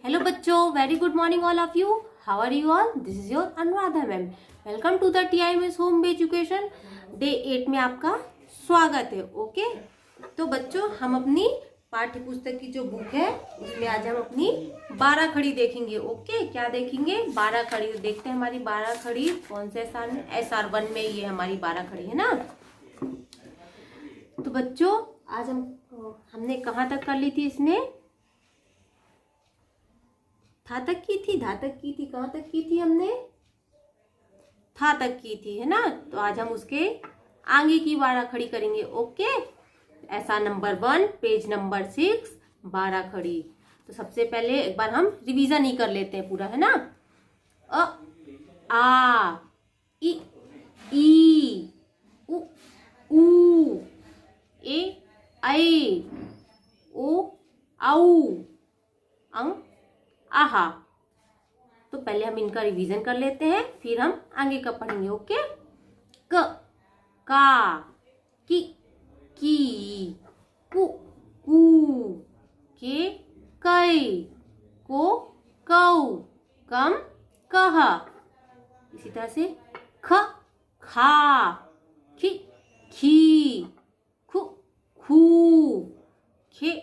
Hello बच्चों, very good morning all of you. How are you all? This is your Anuradha ma'am. Welcome to the TIMS home education. Day 8 में आपका स्वागत है. Okay, तो बच्चों हम अपनी पाठ्य पुस्तक की जो बुक है उसमें आज हम अपनी 12 खड़ी देखेंगे. ओके, क्या देखेंगे? 12 खड़ी. देखते हैं हमारी 12 खड़ी कौन से SR में. SR1 में ये हमारी 12 खड़ी है ना. तो बच्चों आज हमने कहाँ तक कर ली थी इसमें? था तक की थी, धा तक की थी, कहाँ तक की थी हमने? था तक की थी, है ना. तो आज हम उसके आगे की 12 खड़ी करेंगे. ओके, ऐसा नंबर 1 पेज नंबर 6 12 खड़ी. तो सबसे पहले एक बार हम रिवीजन ही कर लेते हैं पूरा, है ना. अ आ इ ई उ ऊ ए ऐ ओ औ अंग आहा. तो पहले हम इनका रिवीजन कर लेते हैं, फिर हम आगे का पढ़ेंगे. ओके, क का की कु कू के कै को कौ कम कह. इसी तरह से ख खा खी खी खु खू खे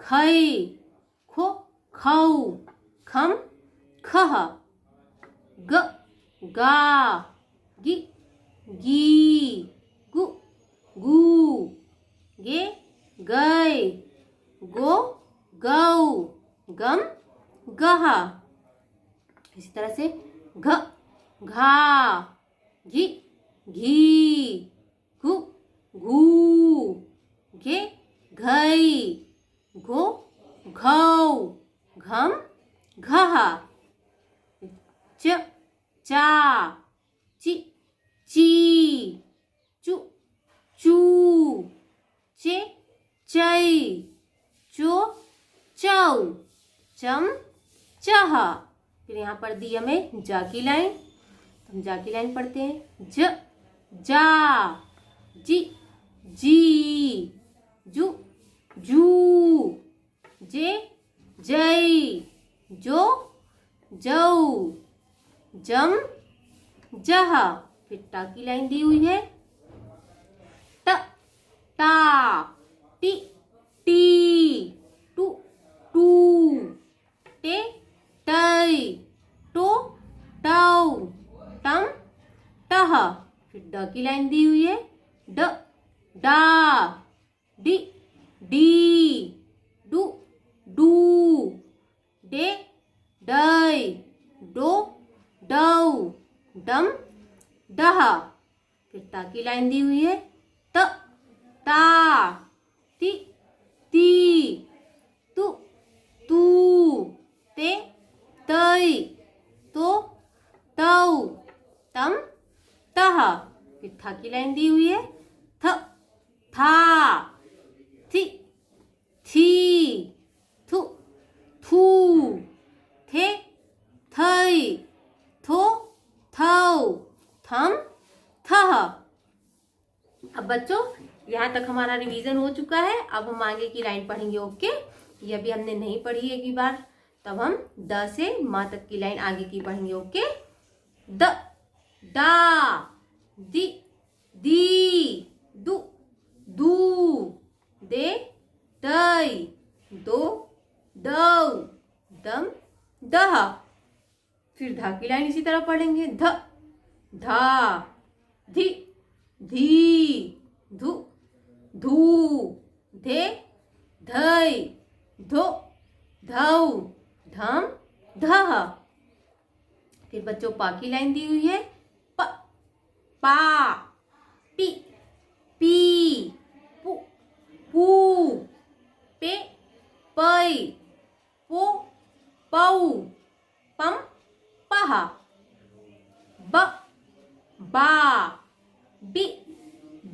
खै खो खौ खम खह. ग गा गि गी गु गू गे गै गो गौ गम गह. इसी तरह से घ घा घी घी घु घू घे घै घो घौ घम घह. च चा चि ची चु चू चे चै चो चौ चम चह. फिर यहाँ पर दी हमें जा की लाइन. तो हम जा की लाइन पढ़ते हैं. ज जा जी जी जू जू जे जै जो जौ जम जह. फिर टा की लाइन दी हुई है. ट टा टी टी टू टू टे टै टो टौ टम टह. फिर ड की लाइन दी हुई है. ड डा डी डी डू डू डे डै डो डौ डम डह. फिर ता की लाइन दी हुई है. त ता ती ती तु तू ते तै तो तौ तम तह. फिर था की लाइन दी हुई है. थ था थी थी थु थू थे थै थो थौ थम थह. अब बच्चों यहाँ तक हमारा रिवीजन हो चुका है. अब हम आगे की लाइन पढ़ेंगे. ओके, ये अभी हमने नहीं पढ़ी एक ही बार. तब हम द से माँ तक की लाइन आगे की पढ़ेंगे. ओके, द डा दी दी दु दू दे दै दो दौ दम दह. फिर धा की लाइन इसी तरह पढ़ेंगे. ध धा धी धी धु धू धे धै धो धौ धम धह. फिर बच्चों पा की लाइन दी हुई है. प पा पी पी पू पू पे पै पो पौ पम पह. ब बा बी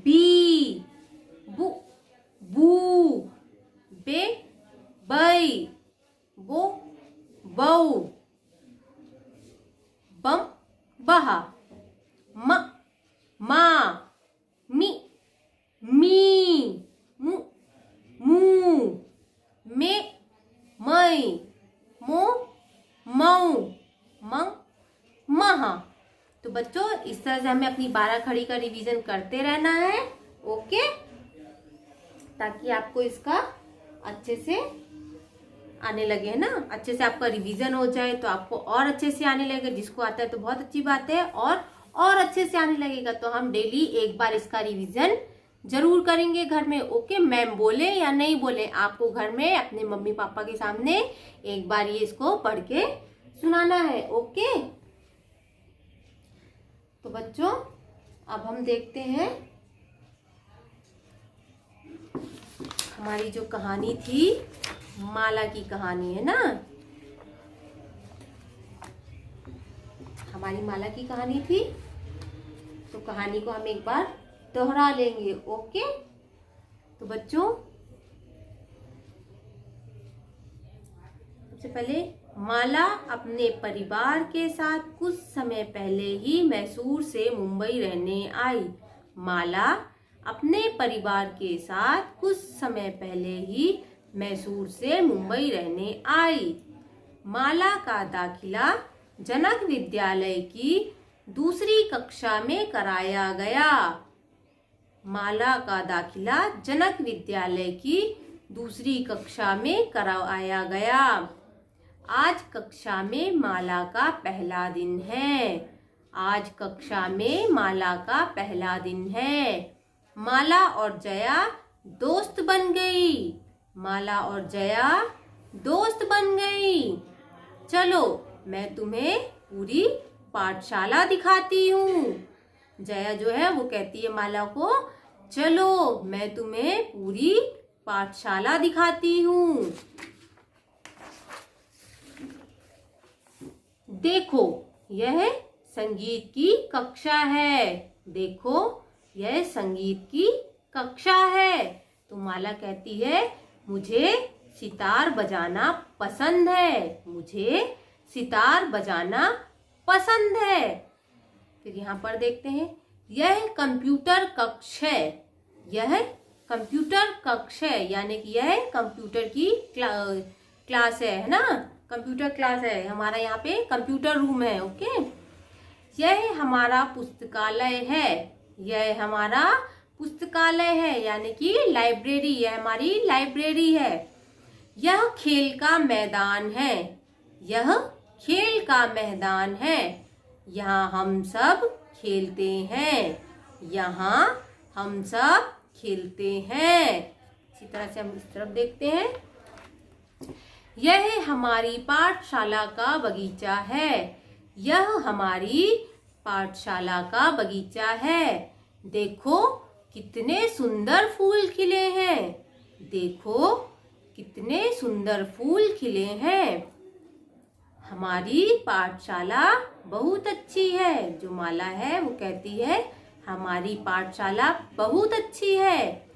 बी बु बू बे बै बो बौ बम बह. म मा मी मी मु मू मे मै मो इस तरह से हमें अपनी 12 खड़ी का रिवीजन करते रहना है। ओके, ताकि आपको इसका अच्छे से आने लगे, है ना, अच्छे से आपका रिवीजन हो जाए तो आपको और अच्छे से आने लगेगा। जिसको आता है तो बहुत अच्छी बात है, और अच्छे से आने लगेगा। तो हम डेली एक बार इसका रिवीजन जरूर करेंगे घर में। ओके, मैम बोले या नहीं बोले, आपको घर में अपने मम्मी पापा के सामने एक बार ये इसको पढ़ के सुनाना है। ओके, तो बच्चों अब हम देखते हैं हमारी जो कहानी थी, माला की कहानी, है ना, हमारी माला की कहानी थी। तो कहानी को हम एक बार दोहरा लेंगे। ओके, तो बच्चों सबसे पहले, माला अपने परिवार के साथ कुछ समय पहले ही मैसूर से मुंबई रहने आई। माला अपने परिवार के साथ कुछ समय पहले ही मैसूर से मुंबई रहने आई। माला का दाखिला जनक विद्यालय की दूसरी कक्षा में कराया गया। माला का दाखिला जनक विद्यालय की दूसरी कक्षा में कराया गया। आज कक्षा में माला का पहला दिन है। आज कक्षा में माला का पहला दिन है। माला और जया दोस्त बन गई। माला और जया दोस्त बन गई। चलो मैं तुम्हें पूरी पाठशाला दिखाती हूँ। जया जो है वो कहती है माला को, चलो मैं तुम्हें पूरी पाठशाला दिखाती हूँ। देखो यह संगीत की कक्षा है। देखो यह संगीत की कक्षा है। तो माला कहती है, मुझे सितार बजाना पसंद है। मुझे सितार बजाना पसंद है। फिर यहाँ पर देखते हैं, यह कंप्यूटर कक्ष है। यह कंप्यूटर कक्ष है, यानी कि यह कंप्यूटर की क्लास है ना, कंप्यूटर क्लास है। हमारा यहाँ पे कंप्यूटर रूम है। ओके, यह हमारा पुस्तकालय है। यह हमारा पुस्तकालय है, यानी कि लाइब्रेरी, यह हमारी लाइब्रेरी है। यह खेल का मैदान है। यह खेल का मैदान है। यहाँ हम सब खेलते हैं। यहाँ हम सब खेलते हैं। इसी तरह से हम इस तरफ देखते हैं, यह हमारी पाठशाला का बगीचा है। यह हमारी पाठशाला का बगीचा है। देखो कितने सुंदर फूल खिले हैं। देखो कितने सुंदर फूल खिले हैं। हमारी पाठशाला बहुत अच्छी है। जो माला है वो कहती है हमारी पाठशाला बहुत अच्छी है।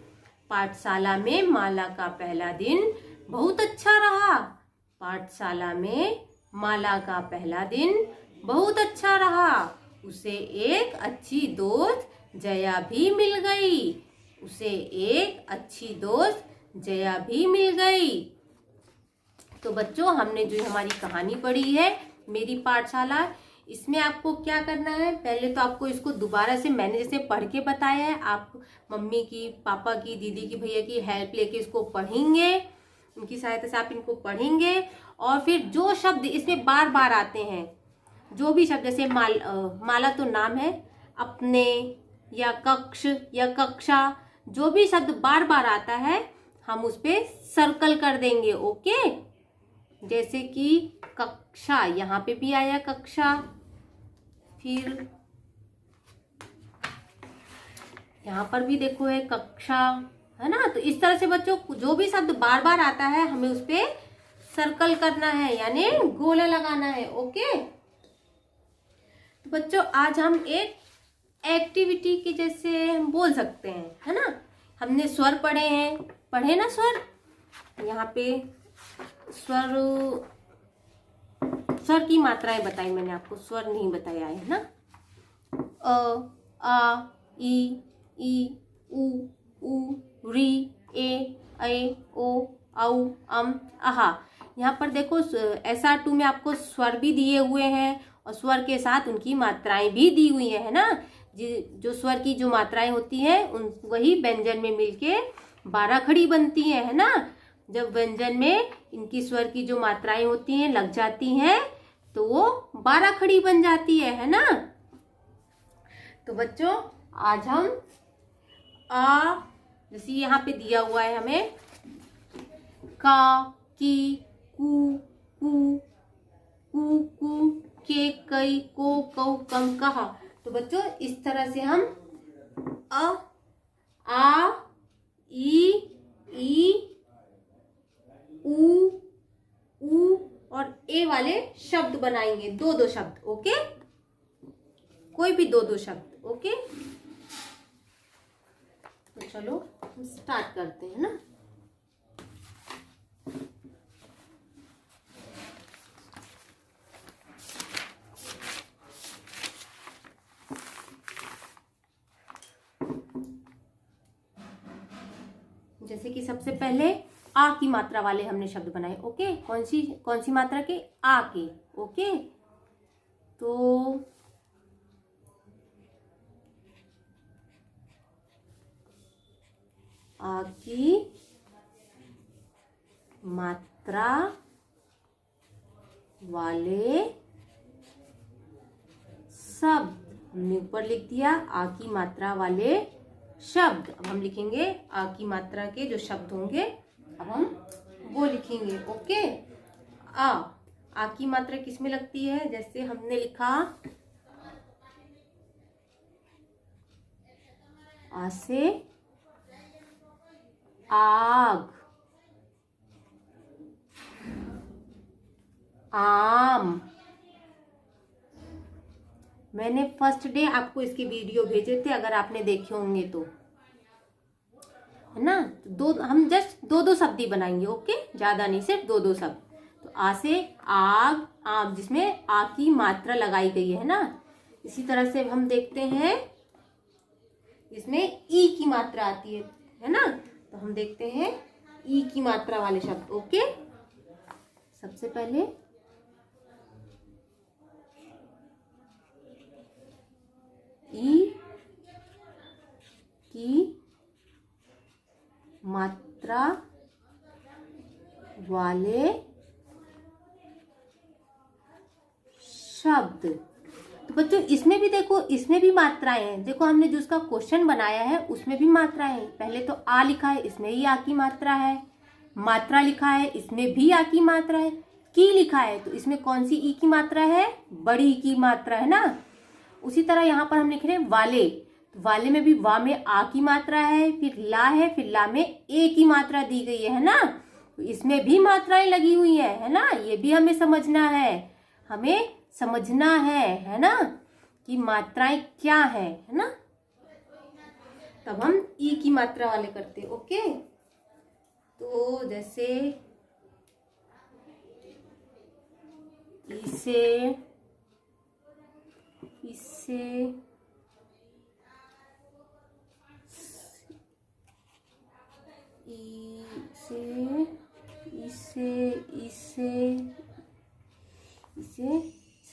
पाठशाला में माला का पहला दिन बहुत अच्छा रहा। पाठशाला में माला का पहला दिन बहुत अच्छा रहा। उसे एक अच्छी दोस्त जया भी मिल गई। उसे एक अच्छी दोस्त जया भी मिल गई। तो बच्चों हमने जो हमारी कहानी पढ़ी है मेरी पाठशाला, इसमें आपको क्या करना है, पहले तो आपको इसको दोबारा से मैंने जैसे पढ़ के बताया है, आप मम्मी की, पापा की, दीदी की, भैया की हेल्प लेके इसको पढ़ेंगे। उनकी सहायता से आप इनको पढ़ेंगे। और फिर जो शब्द इसमें बार बार आते हैं, जो भी शब्द, जैसे माला तो नाम है, अपने या कक्ष या कक्षा, जो भी शब्द बार बार आता है हम उस पे सर्कल कर देंगे। ओके, जैसे कि कक्षा, यहाँ पे भी आया कक्षा, फिर यहाँ पर भी देखो है कक्षा, है ना। तो इस तरह से बच्चों जो भी शब्द बार बार आता है हमें उस पे सर्कल करना है, यानी गोला लगाना है। ओके, तो बच्चों आज हम एक एक्टिविटी के जैसे हम बोल सकते हैं, है ना। हमने स्वर पढ़े हैं, पढ़े ना स्वर। यहाँ पे स्वर की मात्राएं बताई मैंने आपको, स्वर नहीं बताया है ना। अ, आ, ई, उ, ऊ, री, ए, ओ, औ, अम, आहा। यहाँ पर देखो SR2 में आपको स्वर भी दिए हुए हैं और स्वर के साथ उनकी मात्राएं भी दी हुई है ना। जो स्वर की जो मात्राएं होती हैं उन वही व्यंजन में मिलके 12 खड़ी बनती है ना। जब व्यंजन में इनकी स्वर की जो मात्राएं होती हैं लग जाती हैं तो वो 12 खड़ी बन जाती है ना। तो बच्चों आज हम जैसे यहाँ पे दिया हुआ है हमें का, की, कु, कु, कु, कु, के, कई, को, कौ, कम, कहा। तो बच्चों इस तरह से हम अ, आ, ई, उ और ए वाले शब्द बनाएंगे, दो शब्द। ओके, कोई भी दो शब्द। ओके, तो चलो हम स्टार्ट करते हैं ना। जैसे कि सबसे पहले आ की मात्रा वाले हमने शब्द बनाए। ओके, कौन सी मात्रा के? आ के। ओके, तो आ की मात्रा वाले शब्द हमने ऊपर लिख दिया। आ की मात्रा वाले शब्द। अब हम लिखेंगे आ की मात्रा के जो शब्द होंगे, अब हम वो लिखेंगे। ओके, आ की मात्रा किस में लगती है? जैसे हमने लिखा आ से आग, आम। मैंने फर्स्ट डे आपको इसके वीडियो भेजे थे, अगर आपने देखे होंगे तो, है ना। हम जस्ट दो शब्द ही बनाएंगे। ओके, ज्यादा नहीं, सिर्फ दो शब्द। तो आ से आग, आम, जिसमें आ की मात्रा लगाई गई है ना। इसी तरह से हम देखते हैं इसमें ई की मात्रा आती है ना। तो हम देखते हैं ई की मात्रा वाले शब्द। ओके, सबसे पहले ई की मात्रा वाले शब्द। तो बच्चों इसमें भी देखो, इसमें भी मात्राएं हैं। देखो हमने जो उसका क्वेश्चन बनाया है उसमें भी मात्राएं हैं। पहले तो आ लिखा है, इसमें ही आ की मात्रा है। मात्रा लिखा है, इसमें भी आ की मात्रा है। की लिखा है, तो इसमें कौन सी ई की मात्रा है? बड़ी की मात्रा है ना। उसी तरह यहाँ पर हम लिख रहे हैं वाले। तो वाले में भी वा में आ की मात्रा है, फिर ला है, फिर ला में ए की मात्रा दी गई है ना। तो इसमें भी मात्राएं लगी हुई है ना। ये भी हमें समझना है ना, कि मात्राएं क्या है ना। तब हम ई की मात्रा वाले करते हैं। ओके, तो जैसे इसे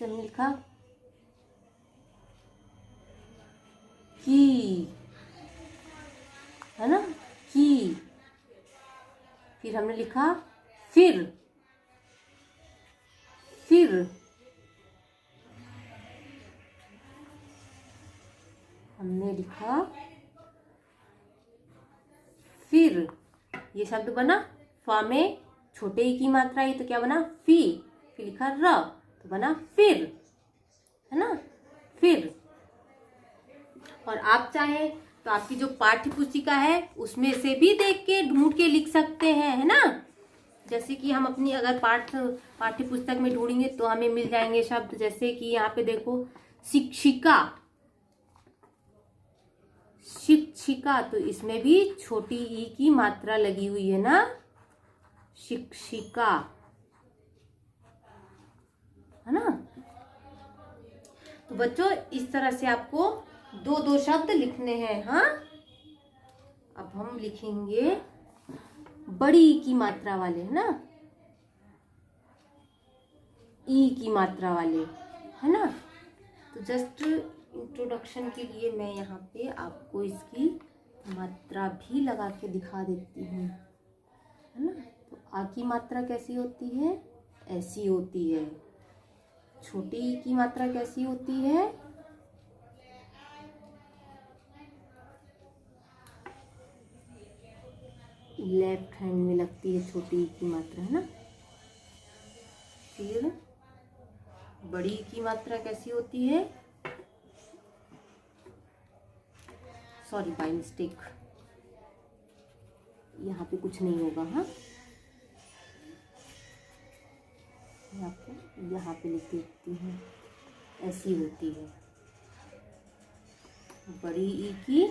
हमने लिखा की, है ना, की। फिर हमने लिखा फिर हमने लिखा फिर। ये शब्द बना फा में छोटे ई की मात्रा है, तो क्या बना? फी। फिर लिखा र, तो बना फिर, है ना, फिर। और आप चाहें तो आपकी जो पाठ्य पुस्तिका है उसमें से भी देख के ढूंढ के लिख सकते हैं, है ना। जैसे कि हम अपनी अगर पाठ्य पुस्तक में ढूंढेंगे तो हमें मिल जाएंगे शब्द। जैसे कि यहाँ पे देखो शिक्षिका, तो इसमें भी छोटी ई की मात्रा लगी हुई है ना, शिक्षिका, है ना। तो बच्चों इस तरह से आपको दो शब्द लिखने हैं। हाँ, अब हम लिखेंगे बड़ी ई की मात्रा वाले, है ना, ई की मात्रा वाले, है ना। तो जस्ट इंट्रोडक्शन के लिए मैं यहाँ पे आपको इसकी मात्रा भी लगा के दिखा देती हूँ, है ना। तो आ की मात्रा कैसी होती है, ऐसी होती है। छोटी ई की मात्रा कैसी होती है, लेफ्ट हैंड में लगती है छोटी ई की मात्रा, है ना। फिर बड़ी ई की मात्रा कैसी होती है, सॉरी बाय मिस्टेक, यहाँ पे कुछ नहीं होगा, हाँ मैं आपको यहाँ पे लिख देती हूँ, ऐसी होती है बड़ी ई की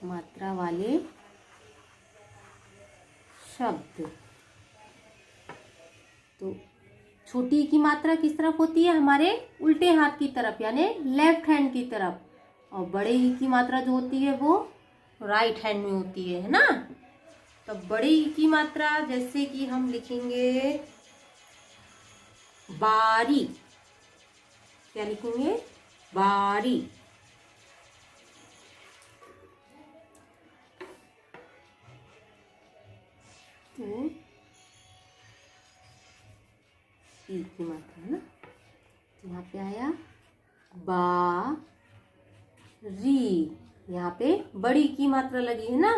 मात्रा वाले शब्द। तो छोटी की मात्रा किस तरफ होती है, हमारे उल्टे हाथ की तरफ, यानी लेफ्ट हैंड की तरफ, और बड़े ई की मात्रा जो होती है वो राइट हैंड में होती है ना। तो बड़े ई की मात्रा जैसे कि हम लिखेंगे बारी, क्या लिखेंगे, बारी। तो ई की मात्रा है ना, तो यहाँ पे आया बा री, यहाँ पे बड़ी की मात्रा लगी है ना।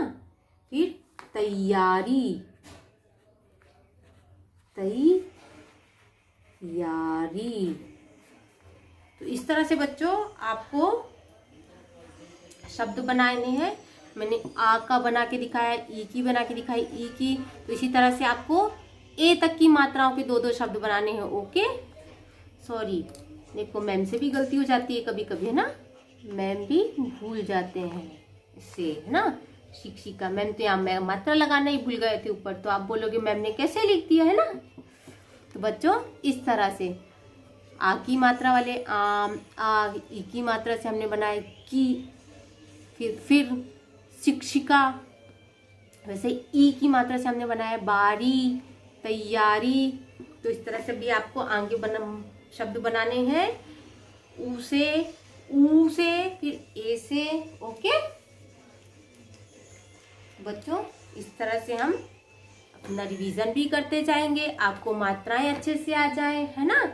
फिर तैयारी, तैयारी। तो इस तरह से बच्चों आपको शब्द बनाने हैं। मैंने आ का बना के दिखाया, ई की बना के दिखाई, ई की। तो इसी तरह से आपको ए तक की मात्राओं के दो दो शब्द बनाने हैं। ओके, सॉरी, देखो मैम से भी गलती हो जाती है कभी कभी, है ना, मैम भी भूल जाते हैं इससे, है ना। शिक्षिका मैम तो यहाँ मात्रा लगाना ही भूल गए थे ऊपर, तो आप बोलोगे मैम ने कैसे लिख दिया, है ना। तो बच्चों इस तरह से आ की मात्रा वाले आम, आ, ई की मात्रा से हमने बनाए की, फिर शिक्षिका, वैसे ई की मात्रा से हमने बनाया बारी, तैयारी। तो इस तरह से भी आपको आगे शब्द बनाने हैं, ऊ से, ऊ से, फिर ए से। ओके बच्चों, इस तरह से हम अपना रिवीजन भी करते जाएंगे, आपको मात्राएं अच्छे से आ जाए, है ना।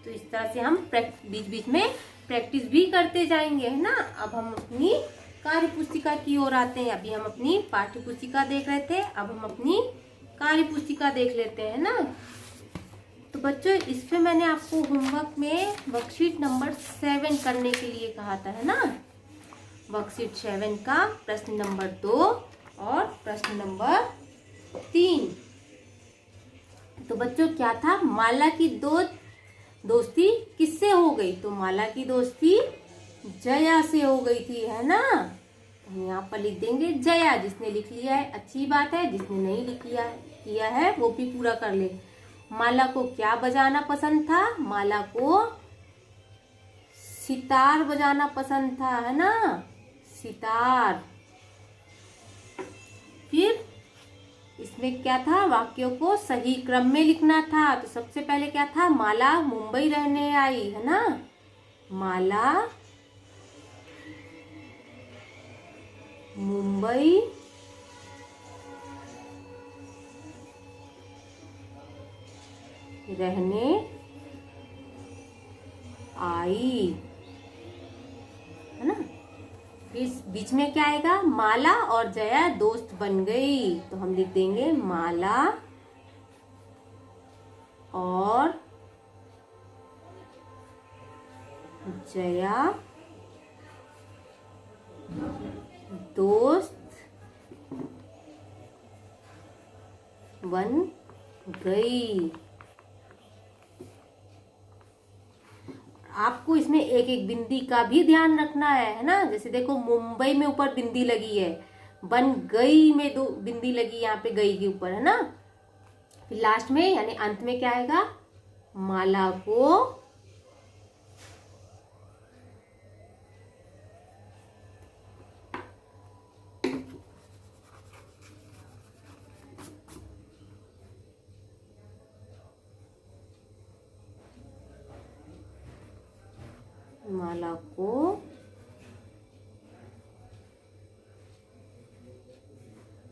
तो इस तरह से हम बीच बीच में प्रैक्टिस भी करते जाएंगे, है ना। अब हम अपनी कार्य पुस्तिका की ओर आते हैं। अभी हम अपनी पाठ्य पुस्तिका देख रहे थे, अब हम अपनी कार्य पुस्तिका देख लेते हैं ना। तो बच्चों इस पे मैंने आपको होमवर्क में वर्कशीट नंबर 7 करने के लिए कहा था, है ना। वर्कशीट 7 का प्रश्न नंबर 2 और प्रश्न नंबर 3। तो बच्चों क्या था, माला की दोस्ती किससे हो गई, तो माला की दोस्ती जया से हो गई थी, है ना। हम यहाँ पर लिख देंगे जया, जिसने लिख लिया है अच्छी बात है, जिसने नहीं किया है वो भी पूरा कर ले। माला को क्या बजाना पसंद था, माला को सितार बजाना पसंद था, है ना, सितार। फिर इसमें क्या था, वाक्यों को सही क्रम में लिखना था। तो सबसे पहले क्या था, माला मुंबई रहने आई, है ना, माला मुंबई रहने आई, है ना। इस बीच में क्या आएगा, माला और जया दोस्त बन गई। तो हम लिख देंगे माला और जया दोस्त बन गई। आपको इसमें एक एक बिंदी का भी ध्यान रखना है ना। जैसे देखो मुंबई में ऊपर बिंदी लगी है, बन गई में दो बिंदी लगी यहाँ पे गई के ऊपर, है ना। फिर लास्ट में यानी अंत में क्या आएगा, माला को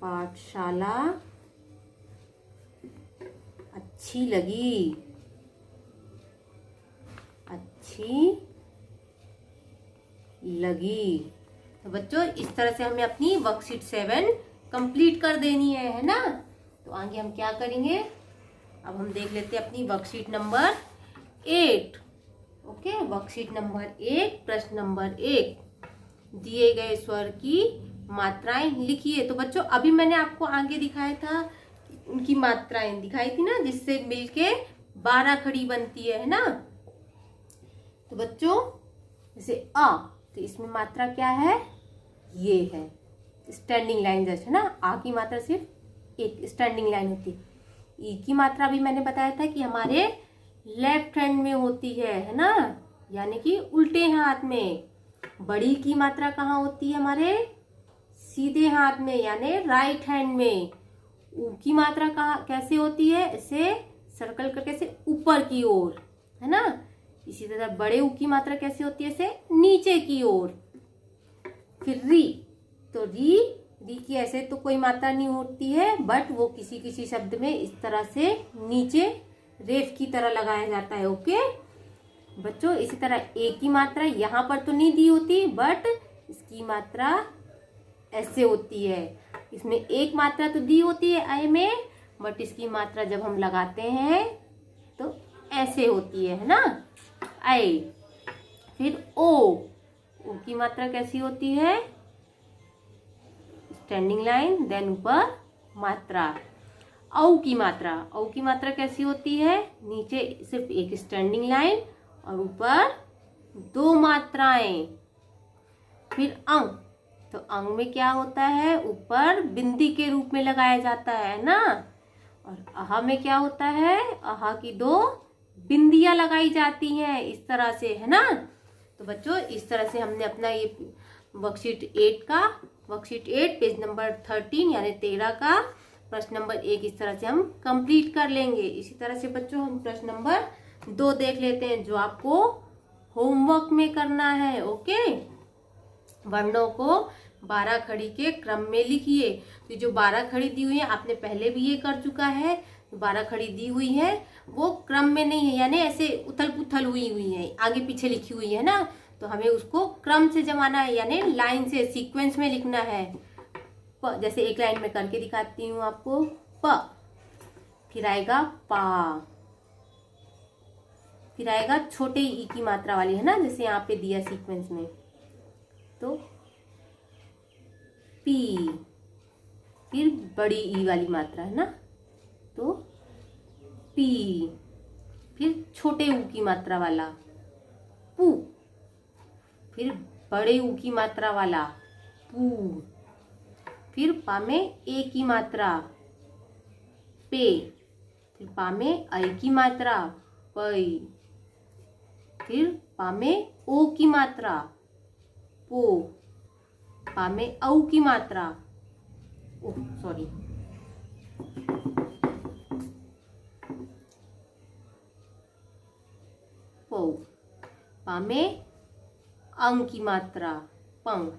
पाठशाला अच्छी लगी, तो बच्चों इस तरह से हमें अपनी वर्कशीट 7 कंप्लीट कर देनी है ना। तो आगे हम क्या करेंगे, अब हम देख लेते हैं अपनी worksheet number 8। Okay, worksheet number 8 प्रश्न नंबर 1, दिए गए स्वर की मात्राएं लिखिए। तो बच्चों अभी मैंने आपको आगे दिखाया था, उनकी मात्राएं दिखाई थी ना, जिससे मिलके 12 खड़ी बनती है ना। तो बच्चों जैसे अ, तो इसमें मात्रा क्या है, ये है स्टैंडिंग लाइन जैसे ना। आ की मात्रा सिर्फ एक स्टैंडिंग लाइन होती है। ई की मात्रा भी मैंने बताया था कि हमारे लेफ्ट हैंड में होती है ना, यानी कि उल्टे हाथ में। बड़ी की मात्रा कहाँ होती है, हमारे सीधे हाथ में यानी राइट हैंड में। ऊ की मात्रा कहाँ कैसे होती है, इसे सर्कल करके से ऊपर की ओर, है ना। इसी तरह बड़े ऊ की मात्रा कैसे होती है, इसे नीचे की ओर। फिर री, तो री की ऐसे तो कोई मात्रा नहीं होती है, बट वो किसी किसी शब्द में इस तरह से नीचे रेफ की तरह लगाया जाता है। ओके बच्चों, इसी तरह ए की मात्रा यहाँ पर तो नहीं दी होती, बट इसकी मात्रा ऐसे होती है। इसमें एक मात्रा तो दी होती है आई में, बट इसकी मात्रा जब हम लगाते हैं तो ऐसे होती है ना, आई। फिर ओ की मात्रा कैसी होती है, स्टैंडिंग लाइन, देन ऊपर मात्रा। औ की मात्रा कैसी होती है, नीचे सिर्फ एक स्टैंडिंग लाइन और ऊपर 2 मात्राएं। फिर अंग, तो अंग में क्या होता है, ऊपर बिंदी के रूप में लगाया जाता है ना। और अहा में क्या होता है, अहा की 2 बिंदियां लगाई जाती हैं इस तरह से, है ना। तो बच्चों इस तरह से हमने अपना ये वर्कशीट 8 पेज नंबर 13 यानी 13 का प्रश्न नंबर 1 इस तरह से हम कंप्लीट कर लेंगे। इसी तरह से बच्चों हम प्रश्न नंबर 2 देख लेते हैं, जो आपको होमवर्क में करना है। ओके, वर्णों को 12 खड़ी के क्रम में लिखिए। तो जो 12 खड़ी दी हुई है, आपने पहले भी ये कर चुका है। 12 खड़ी दी हुई है वो क्रम में नहीं है, यानी ऐसे उथल पुथल हुई है, आगे पीछे लिखी हुई है ना। तो हमें उसको क्रम से जमाना है, यानी लाइन से सीक्वेंस में लिखना है। जैसे एक लाइन में करके दिखाती हूँ आपको। प, फिर आएगा पा, फिर आएगा छोटे ई की मात्रा वाली, है ना, जैसे यहाँ पे दिया सीक्वेंस में। तो पी, फिर बड़ी ई वाली मात्रा, है ना, तो पी। फिर छोटे ऊ की मात्रा वाला पू, फिर बड़े ऊ की मात्रा वाला पू। फिर पा में ए की मात्रा पे, फिर पा में आई की मात्रा पई, फिर पा में ओ की मात्रा पो, पा में औ की मात्रा पौ, पा में अंग की मात्रा पंग,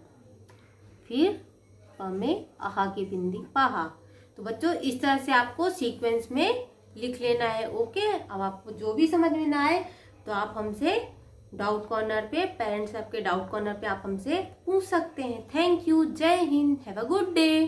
फिर प में आहा की बिंदी पाहा। तो बच्चों इस तरह से आपको सीक्वेंस में लिख लेना है। ओके, अब आपको जो भी समझ में ना आए तो आप हमसे डाउट कॉर्नर पे, पेरेंट्स आपके डाउट कॉर्नर पे आप हमसे पूछ सकते हैं। थैंक यू, जय Hind, have a good day.